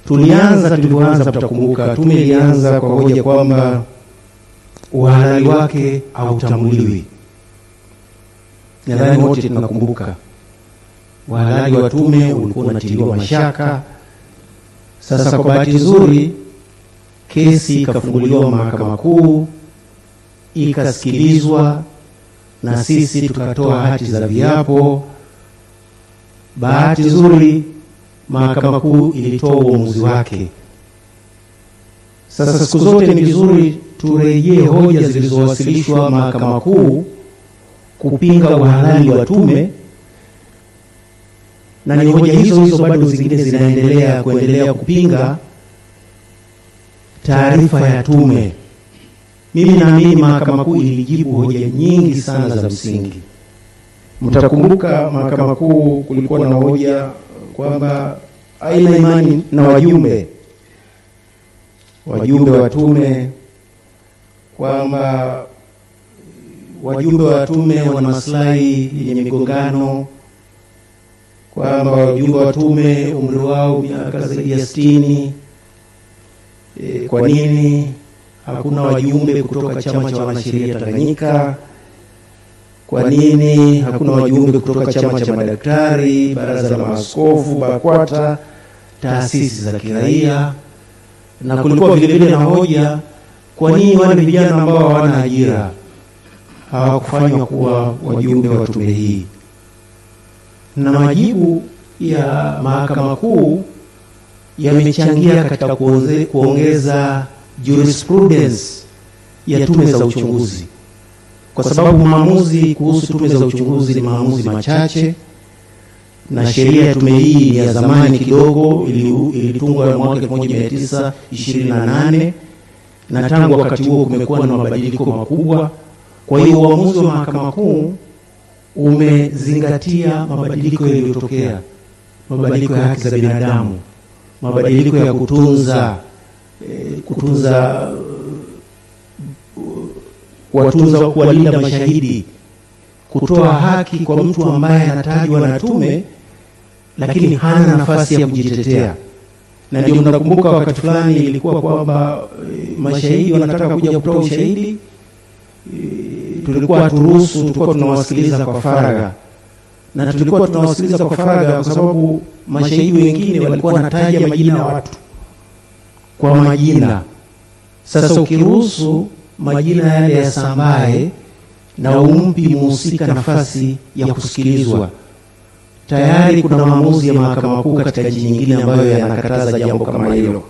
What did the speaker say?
tulivyoanza tutakumbuka, tume ilianza kwa hoja kwamba uhalali wake hautambuliwi. Nadhani wote tunakumbuka uhalali wa tume ulikuwa unatiliwa mashaka. Sasa kwa bahati nzuri kesi ikafunguliwa Mahakama Kuu, ikasikilizwa na sisi tukatoa hati za viapo. Bahati nzuri Mahakama Kuu ilitoa uamuzi wake. Sasa siku zote ni vizuri turejee hoja zilizowasilishwa Mahakama Kuu kupinga uhalali wa tume, na ni hoja hizo bado zingine zinaendelea kupinga taarifa ya tume. Mimi naamini Mahakama Kuu ilijibu hoja nyingi sana za msingi. Mtakumbuka Mahakama Kuu kulikuwa na hoja kwamba haina imani na wajumbe wa tume, kwamba wajumbe wa tume wana maslahi yenye migongano, kwamba wajumbe wa tume umri wao miaka zaidi ya 60. Kwa nini hakuna wajumbe kutoka chama cha wanasheria Tanganyika? Kwa nini hakuna wajumbe kutoka chama cha madaktari, baraza la maaskofu, BAKWATA, taasisi za kiraia? Na kulikuwa vile na hoja, kwa nini wale vijana ambao hawana ajira hawakufanywa kuwa wajumbe wa tume hii? Na majibu ya Mahakama Kuu yamechangia katika kuongeza jurisprudence ya tume za uchunguzi, kwa sababu maamuzi kuhusu tume za uchunguzi ni maamuzi machache, na sheria ya tume hii ya zamani kidogo, ilitungwa mwaka 1928, na tangu wakati huo kumekuwa na mabadiliko makubwa. Kwa hiyo uamuzi wa Mahakama Kuu umezingatia mabadiliko yaliyotokea, mabadiliko ya haki za binadamu, mabadiliko ya kuwalinda mashahidi, kutoa haki kwa mtu ambaye anatajwa na tume lakini hana nafasi ya kujitetea. Na ndio mnakumbuka wakati fulani ilikuwa kwamba mashahidi wanataka kuja kutoa ushahidi, tulikuwa tunawasikiliza kwa faragha. Na tulikuwa tunawasikiliza kwa faragha kwa sababu mashahidi wengine walikuwa wanataja majina ya watu kwa majina. Sasa ukiruhusu majina yale yasambae na umpi muhusika nafasi ya kusikilizwa, tayari kuna maamuzi ya Mahakama Kuu katika nchi nyingine ambayo yanakataza jambo kama hilo.